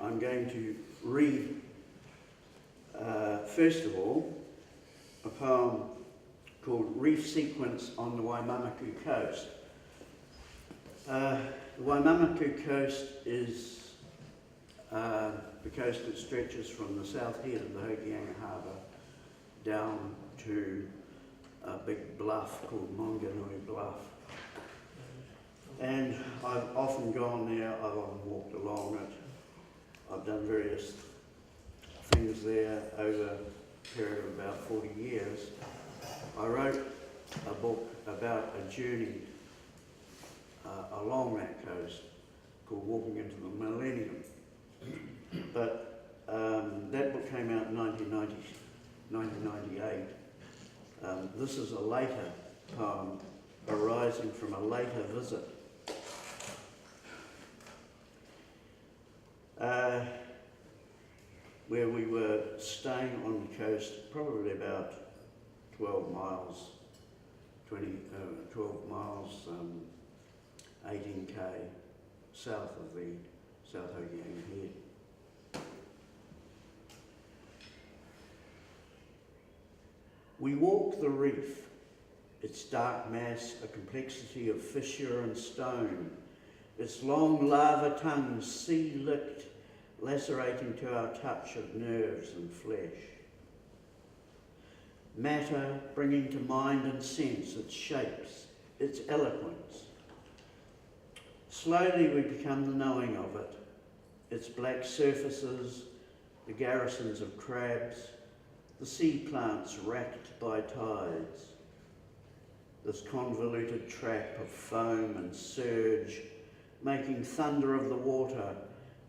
I'm going to read, first of all, a poem called Reef Sequence on the Waimamaku Coast. The Waimamaku Coast is the coast that stretches from the south head of the Hokianga Harbour down to a big bluff called Monganui Bluff. And I've often gone there, I've often walked along it. I've done various things there over a period of about 40 years. I wrote a book about a journey along that coast called Walking into the Millennium. But that book came out in 1998. This is a later poem arising from a later visit. Where we were staying on the coast, probably about 12 miles, 18k south of the South Hokianga Head. We walk the reef, its dark mass a complexity of fissure and stone, its long lava tongues sea-licked, lacerating to our touch of nerves and flesh. Matter bringing to mind and sense its shapes, its eloquence. Slowly we become the knowing of it, its black surfaces, the garrisons of crabs, the sea plants racked by tides. This convoluted trap of foam and surge, making thunder of the water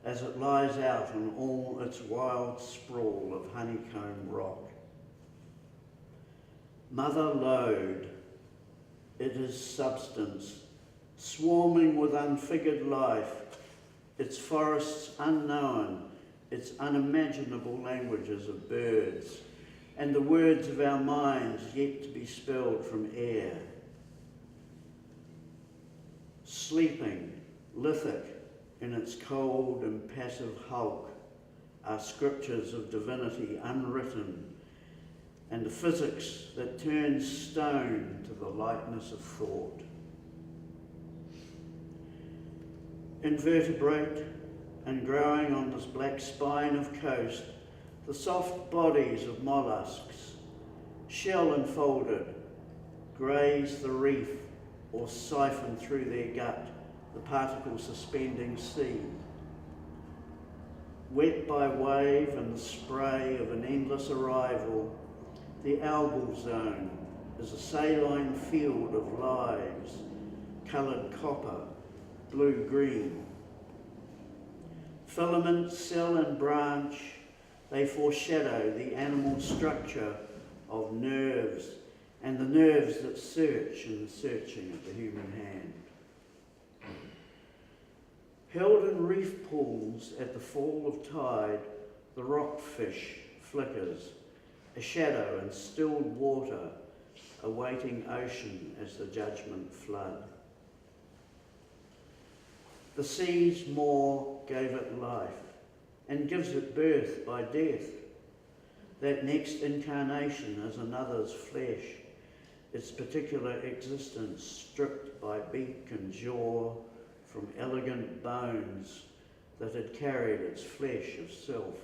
as it lies out in all its wild sprawl of honeycomb rock. Mother lode, it is substance, swarming with unfigured life, its forests unknown, its unimaginable languages of birds, and the words of our minds yet to be spelled from air. Sleeping, lithic, in its cold, impassive hulk, are scriptures of divinity unwritten, and the physics that turns stone to the lightness of thought. Invertebrate and growing on this black spine of coast, the soft bodies of molluscs, shell enfolded, graze the reef or siphon through their gut the particle suspending sea. Wet by wave and the spray of an endless arrival, the algal zone is a saline field of lives, coloured copper, blue-green. Filament, cell and branch, they foreshadow the animal structure of nerves and the nerves that search in the searching of the human hand. Held in reef pools at the fall of tide, the rockfish flickers, a shadow in stilled water, awaiting ocean as the judgment flood. The sea's maw gave it life, and gives it birth by death. That next incarnation is another's flesh, its particular existence stripped by beak and jaw from elegant bones that had carried its flesh of self.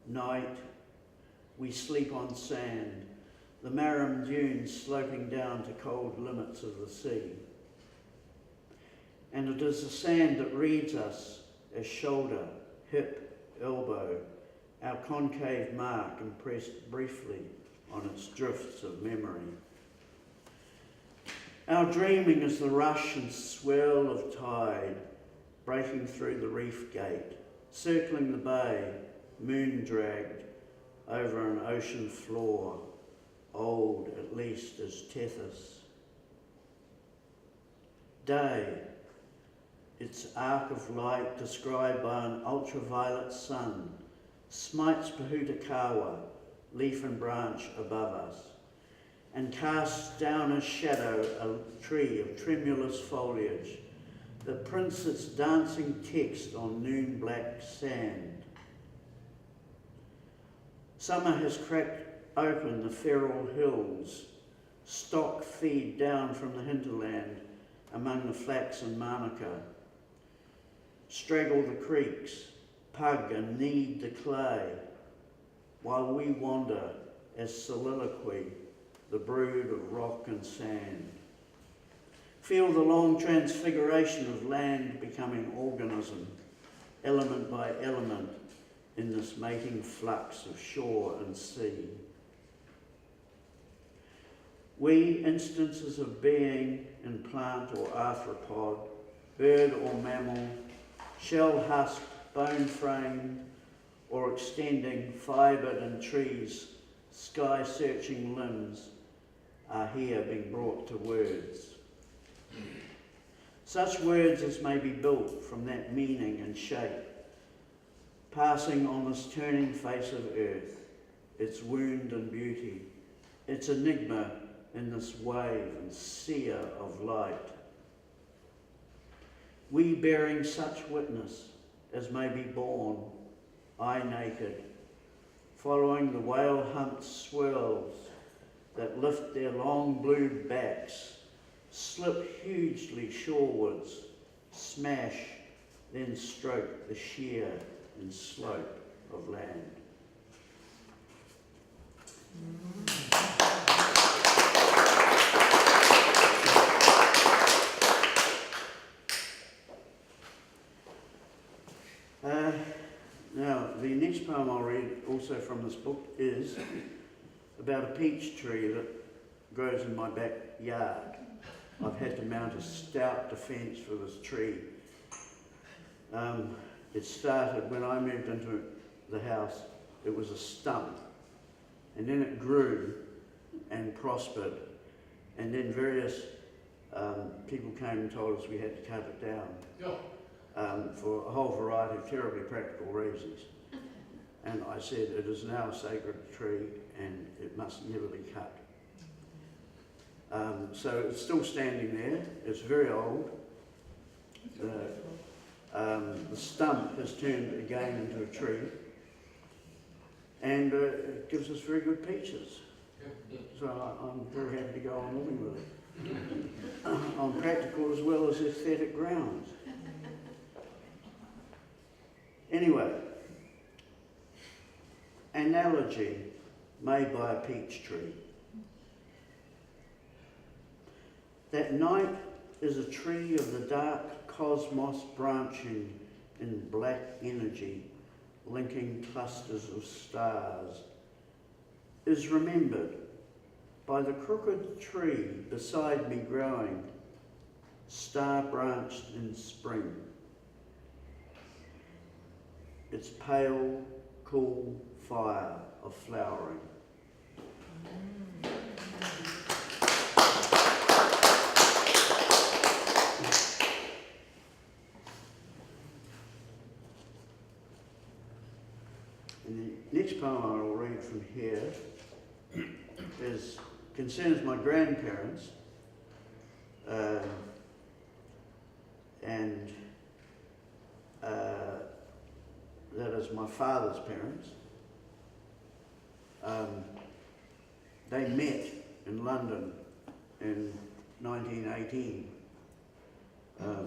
Night, we sleep on sand, the Marram dunes sloping down to cold limits of the sea. And it is the sand that reads us as shoulder, hip, elbow, our concave mark impressed briefly on its drifts of memory. Our dreaming is the rush and swell of tide, breaking through the reef gate, circling the bay, moon-dragged over an ocean floor, old at least as Tethys. Day, its arc of light described by an ultraviolet sun, smites Pahutakawa, leaf and branch above us, and casts down a shadow a tree of tremulous foliage that prints its dancing text on noon-black sand. Summer has cracked open the feral hills, stock feed down from the hinterland among the flax and manuka, straggle the creeks, pug and knead the clay, while we wander as soliloquy, the brood of rock and sand. Feel the long transfiguration of land becoming organism, element by element, in this mating flux of shore and sea. We, instances of being in plant or arthropod, bird or mammal, shell-husked, bone-framed, or extending, fibred in trees, sky-searching limbs, are here being brought to words. Such words as may be built from that meaning and shape, passing on this turning face of earth, its wound and beauty, its enigma in this wave and seer of light. We bearing such witness as may be born, eye naked, following the whale-humped swirls that lift their long blue backs, slip hugely shorewards, smash, then stroke the sheer and slope of land. Now, the next poem I'll read, also from this book, is about a peach tree that grows in my backyard. I've had to mount a stout defence for this tree. It started when I moved into the house. It was a stump, and then it grew and prospered, and then various people came and told us we had to cut it down. For a whole variety of terribly practical reasons. And I said, it is now a sacred tree and it must never be cut. So it's still standing there. It's very old. The stump has turned again into a tree, and it gives us very good peaches. So I'm very happy to go on living with it. On practical as well as aesthetic grounds. Anyway, analogy made by a peach tree. That night is a tree of the dark cosmos branching in black energy, linking clusters of stars, is remembered by the crooked tree beside me growing, star-branched in spring. Its pale, cool fire of flowering. And the next poem I will read from here concerns my grandparents, and that is my father's parents. They met in London in 1918.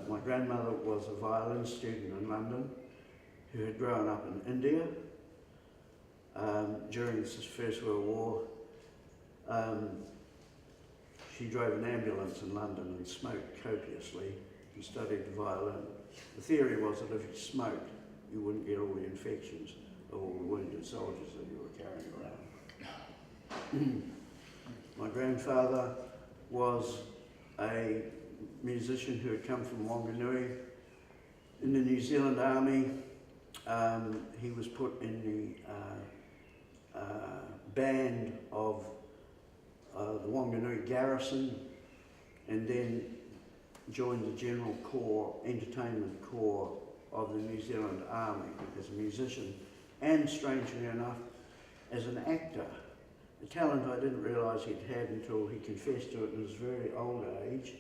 My grandmother was a violin student in London who had grown up in India during the First World War. She drove an ambulance in London and smoked copiously and studied the violin. The theory was that if you smoked, you wouldn't get all the infections of all the wounded soldiers that you were carrying around. My grandfather was a musician who had come from Wanganui. In the New Zealand Army, he was put in the band of the Wanganui garrison, and then joined the General Corps, Entertainment Corps of the New Zealand Army as a musician, and strangely enough, as an actor. A talent I didn't realise he'd had until he confessed to it in his very old age.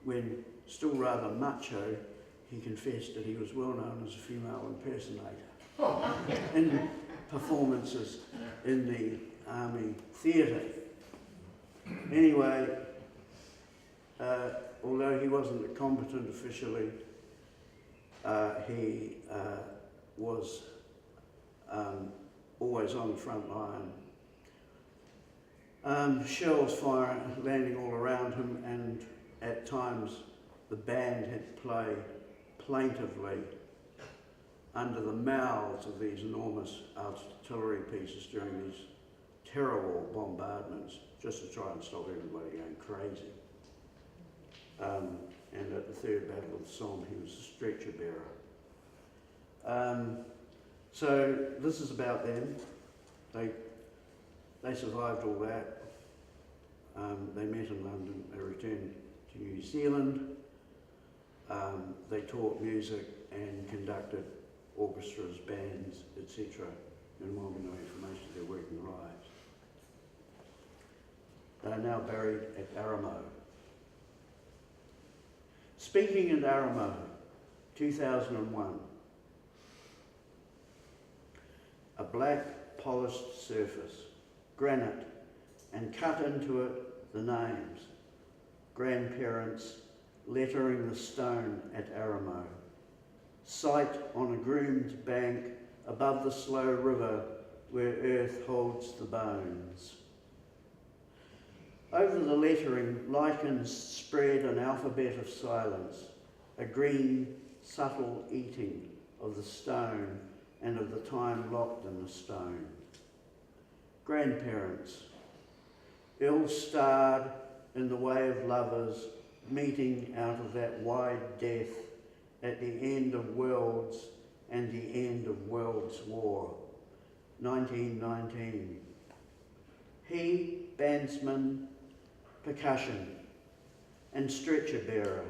when, still rather macho, he confessed that he was well known as a female impersonator in performances in the Army Theatre. Anyway, although he wasn't a combatant officially, he was always on the front line. Shells landing all around him, and at times the band had to play plaintively under the mouths of these enormous artillery pieces during these terrible bombardments, just to try and stop everybody going crazy. And at the Third Battle of the Somme, he was a stretcher bearer. So this is about them. They survived all that. They met in London. They returned to New Zealand. They taught music and conducted orchestras, bands, etc. And while we know information of their working lives. They are now buried at Aramo. Speaking at Aramo, 2001. A black polished surface, granite, and cut into it the names. Grandparents lettering the stone at Aramo. Site on a groomed bank above the slow river where earth holds the bones. Over the lettering, lichens spread an alphabet of silence, a green, subtle eating of the stone and of the time locked in the stone. Grandparents, ill-starred in the way of lovers, meeting out of that wide death at the end of worlds and the end of world's war, 1919. He, bandsman, percussion, and stretcher bearer,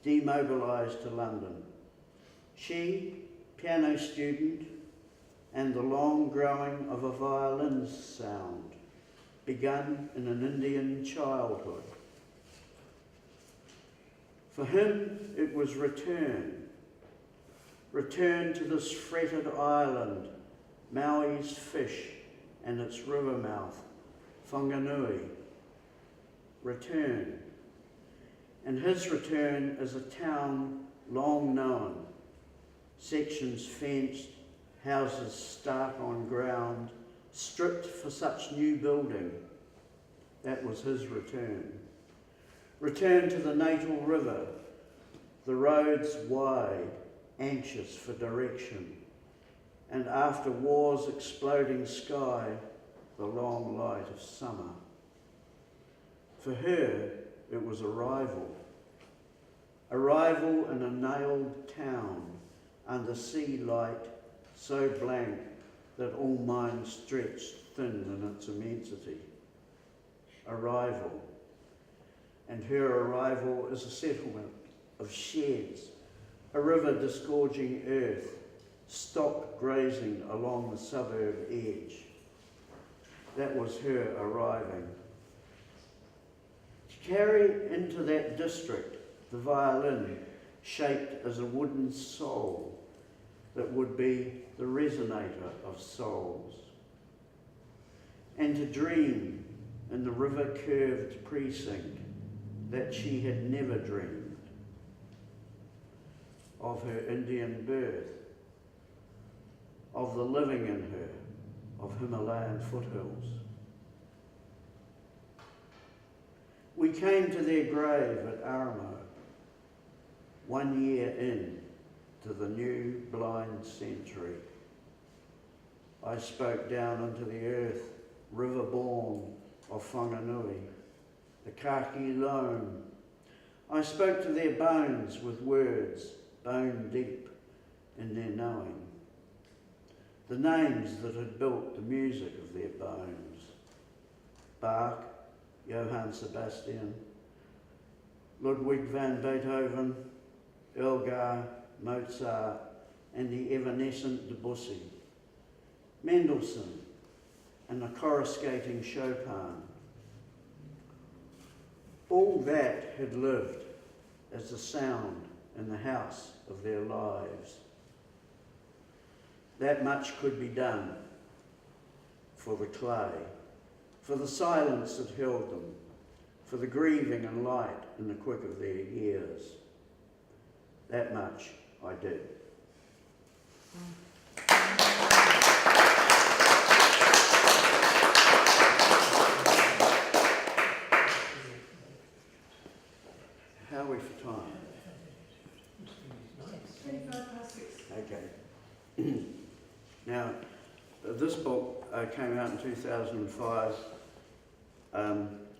demobilised to London. She, piano student, and the long growing of a violin's sound, begun in an Indian childhood. For him, it was return to this fretted island, Maui's fish and its river mouth, Whanganui. Return. And his return is a town long known, sections fenced, houses stark on ground, stripped for such new building. That was his return. Return to the natal river, the roads wide, anxious for direction, and after war's exploding sky, the long light of summer. For her, it was arrival in a nailed town under sea light so blank that all minds stretched thin in its immensity. Arrival. And her arrival is a settlement of sheds, a river disgorging earth, stock grazing along the suburb edge. That was her arriving. To carry into that district the violin shaped as a wooden soul that would be the resonator of souls. And to dream in the river-curved precinct that she had never dreamed of her Indian birth, of the living in her, of Himalayan foothills. We came to their grave at Aramo, 1 year in to the new blind century. I spoke down into the earth, river-born of Whanganui, the khaki loam. I spoke to their bones with words, bone deep in their knowing. The names that had built the music of their bones. Bach, Johann Sebastian, Ludwig van Beethoven, Elgar, Mozart, and the evanescent Debussy. Mendelssohn and the coruscating Chopin. All that had lived as the sound in the house of their lives. That much could be done for the clay, for the silence that held them, for the grieving and light in the quick of their years. That much I did. How are we for time? 6. Okay. Now, this book came out in 2005.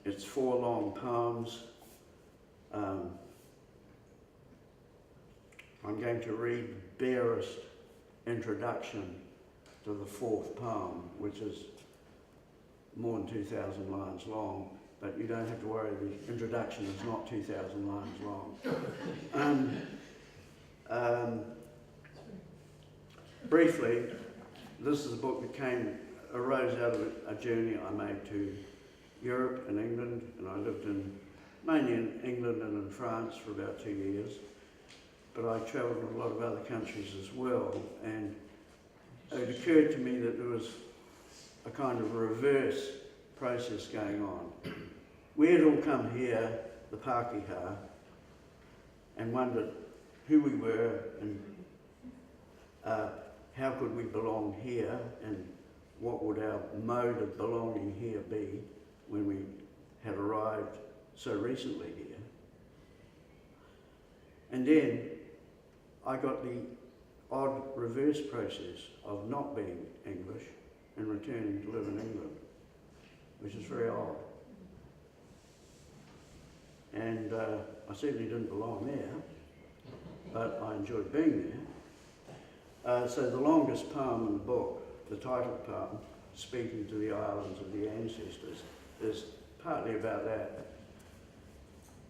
It's 4 long poems. I'm going to read the barest introduction to the 4th poem, which is more than 2,000 lines long, but you don't have to worry, the introduction is not 2,000 lines long. Briefly, this is a book that arose out of a journey I made to Europe and England, and I lived mainly in England and in France for about 2 years, but I travelled in a lot of other countries as well, and it occurred to me that there was a kind of reverse process going on. We had all come here, the Pākehā, and wondered who we were and how could we belong here, and what would our mode of belonging here be when we had arrived so recently here. And then I got the odd reverse process of not being English and returning to live in England, which is very odd. And I certainly didn't belong there, but I enjoyed being there. So the longest poem in the book, the title poem, Speaking to the Islands of the Ancestors, is partly about that,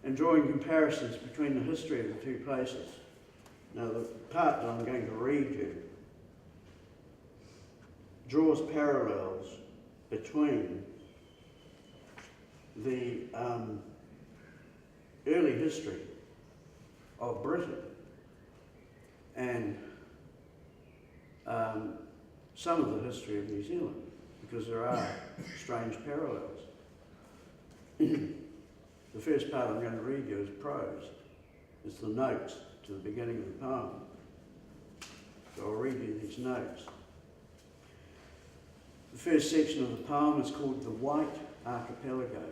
and drawing comparisons between the history of the two places. Now, the part that I'm going to read you draws parallels between the early history of Britain and some of the history of New Zealand, because there are strange parallels. The first part I'm going to read you is prose. It's the notes to the beginning of the poem. So I'll read you these notes. The first section of the poem is called The White Archipelago,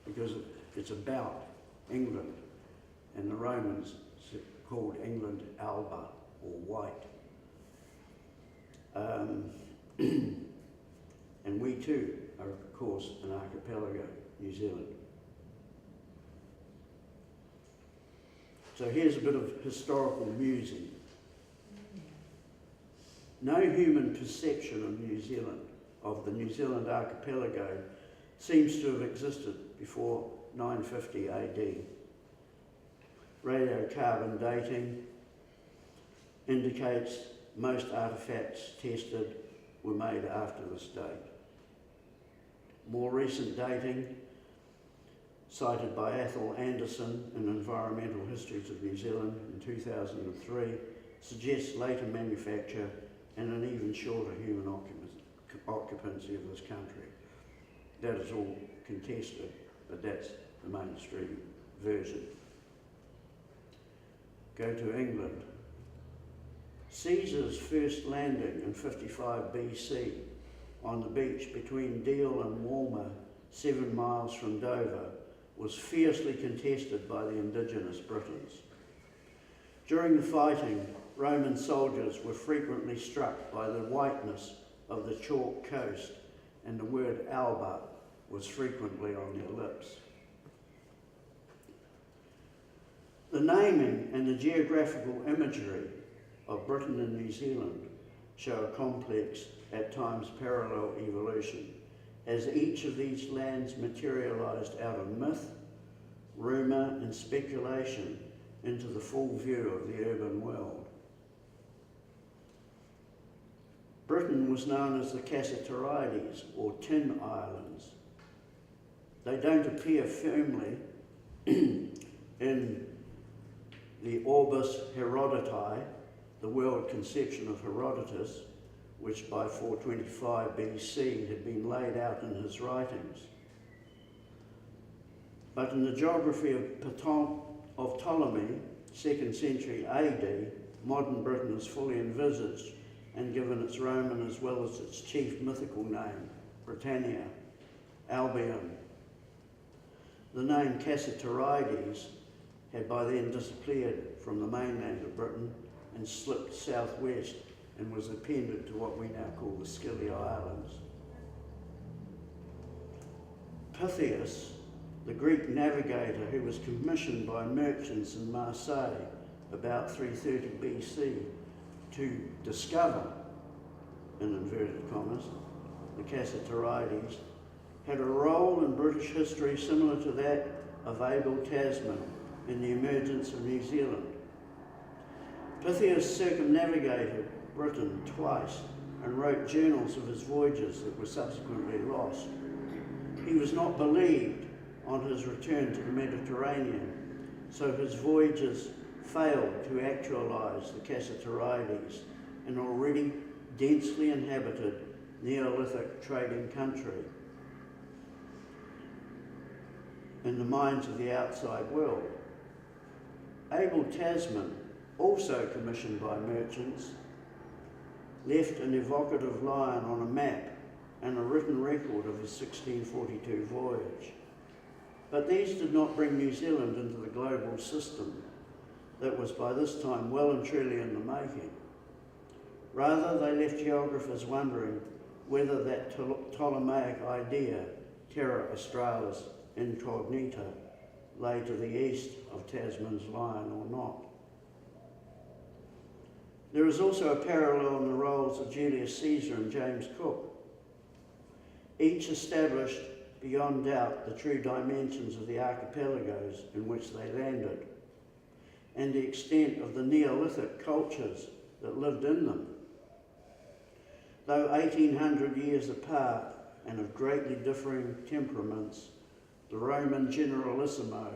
because it's about England, and the Romans called England Alba, or white. And we too are, of course, an archipelago, New Zealand. So here's a bit of historical musing. No human perception of New Zealand, of the New Zealand archipelago, seems to have existed before 950 AD. Radiocarbon dating indicates most artefacts tested were made after this date. More recent dating, cited by Athol Anderson in Environmental Histories of New Zealand in 2003, suggests later manufacture and an even shorter human occupancy of this country. That is all contested, but that's the mainstream version. Go to England. Caesar's first landing in 55 BC on the beach between Deal and Walmer, 7 miles from Dover, was fiercely contested by the indigenous Britons. During the fighting, Roman soldiers were frequently struck by the whiteness of the chalk coast, and the word Alba was frequently on their lips. The naming and the geographical imagery of Britain and New Zealand show a complex, at times parallel evolution, as each of these lands materialised out of myth, rumour and speculation into the full view of the urban world. Britain was known as the Cassiterides, or Tin Islands. They don't appear firmly in the Orbis Herodoti, the world conception of Herodotus, which by 425 BC had been laid out in his writings. But in the geography of Ptolemy, 2nd century AD, modern Britain is fully envisaged and given its Roman as well as its chief mythical name, Britannia, Albion. The name Cassiterides had by then disappeared from the mainland of Britain and slipped southwest and was appended to what we now call the Scilly Islands. Pytheas, the Greek navigator who was commissioned by merchants in Marseille about 330 BC to discover, in inverted commas, the Cassiterides, had a role in British history similar to that of Abel Tasman in the emergence of New Zealand. Pytheas circumnavigated Britain twice and wrote journals of his voyages that were subsequently lost. He was not believed on his return to the Mediterranean, so his voyages failed to actualize the Cassiterides, an already densely inhabited Neolithic trading country, in the minds of the outside world. Abel Tasman, also commissioned by merchants, left an evocative line on a map and a written record of his 1642 voyage. But these did not bring New Zealand into the global system that was by this time well and truly in the making. Rather, they left geographers wondering whether that Ptolemaic idea, terra australis incognita, lay to the east of Tasman's line or not. There is also a parallel in the roles of Julius Caesar and James Cook. Each established beyond doubt the true dimensions of the archipelagos in which they landed and the extent of the Neolithic cultures that lived in them. Though 1800 years apart and of greatly differing temperaments, the Roman generalissimo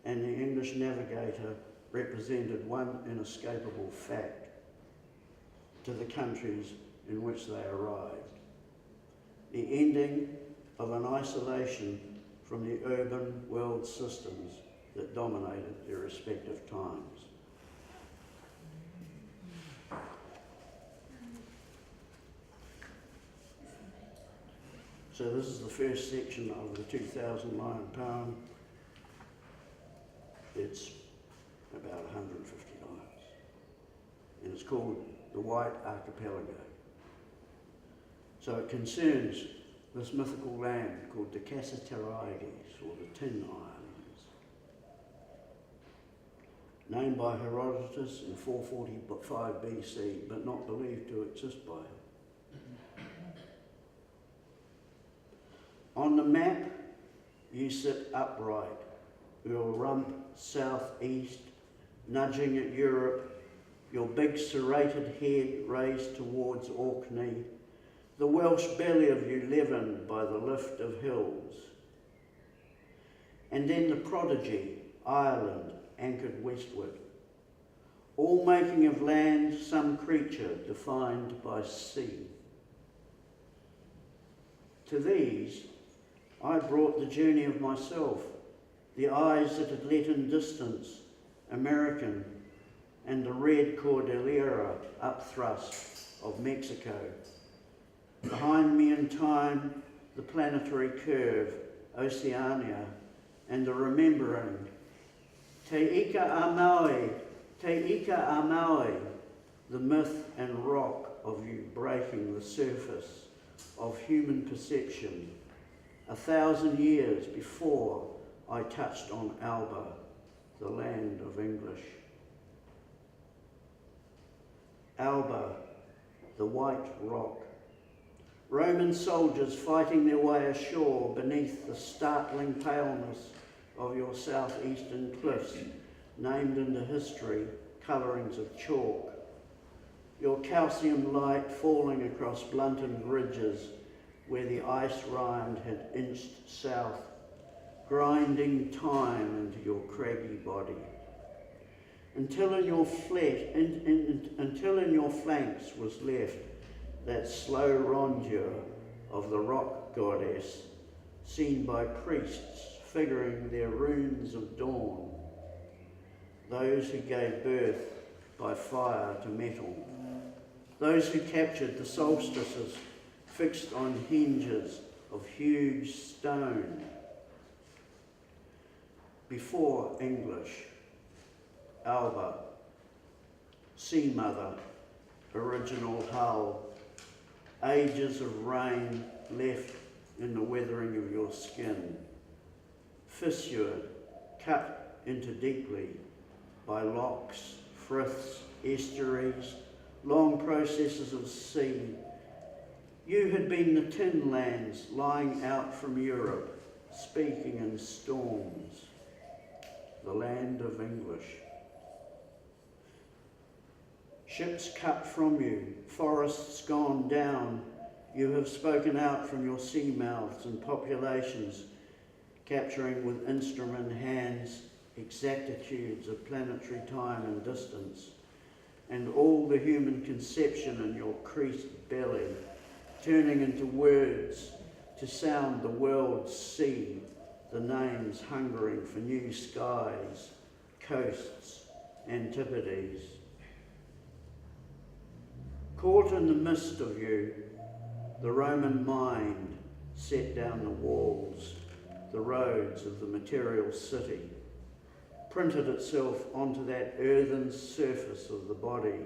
and the English navigator represented one inescapable fact to the countries in which they arrived: the ending of an isolation from the urban world systems that dominated their respective times. So this is the first section of the 2,000 line poem. It's about 150 lines, and it's called The White Archipelago. So it concerns this mythical land called the Cassiterides, or the Tin Islands, named by Herodotus in 445 BC, but not believed to exist by him. On the map, you sit upright, your rump southeast, nudging at Europe, your big serrated head raised towards Orkney, the Welsh belly of you leavened by the lift of hills. And then the prodigy, Ireland, anchored westward, all making of land some creature defined by sea. To these, I brought the journey of myself, the eyes that had let in distance, American, and the red Cordillera upthrust of Mexico. Behind me in time, the planetary curve, Oceania, and the remembering, Te ika a Maui, the myth and rock of you breaking the surface of human perception, 1,000 years before I touched on Alba, the land of English. Alba, the white rock. Roman soldiers fighting their way ashore beneath the startling paleness of your southeastern cliffs, named into history colourings of chalk. Your calcium light falling across blunted ridges where the ice rind had inched south, grinding time into your craggy body. until in your flanks was left that slow rondure of the rock goddess, seen by priests figuring their runes of dawn, those who gave birth by fire to metal, those who captured the solstices fixed on hinges of huge stone. Before English, Alba, Sea Mother, original hull, ages of rain left in the weathering of your skin, fissured, cut into deeply by locks, friths, estuaries, long processes of sea. You had been the tin lands lying out from Europe, speaking in storms, the land of English. Ships cut from you, forests gone down, you have spoken out from your sea mouths and populations, capturing with instrument hands exactitudes of planetary time and distance, and all the human conception in your creased belly, turning into words to sound the world's sea, the names hungering for new skies, coasts, antipodes. Caught in the mist of you, the Roman mind set down the walls, the roads of the material city, printed itself onto that earthen surface of the body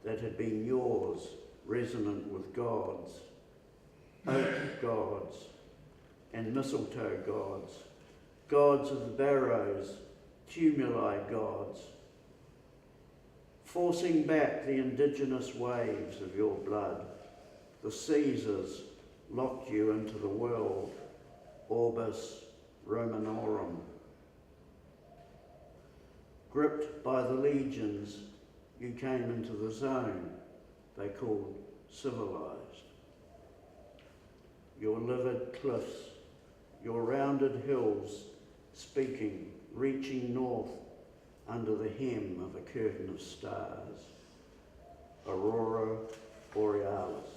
that had been yours, resonant with gods, oak gods and mistletoe gods, gods of the barrows, tumuli gods, forcing back the indigenous waves of your blood. The Caesars locked you into the world, Orbis Romanorum. Gripped by the legions, you came into the zone they called civilized. Your livid cliffs, your rounded hills, speaking, reaching north under the hem of a curtain of stars. Aurora Borealis.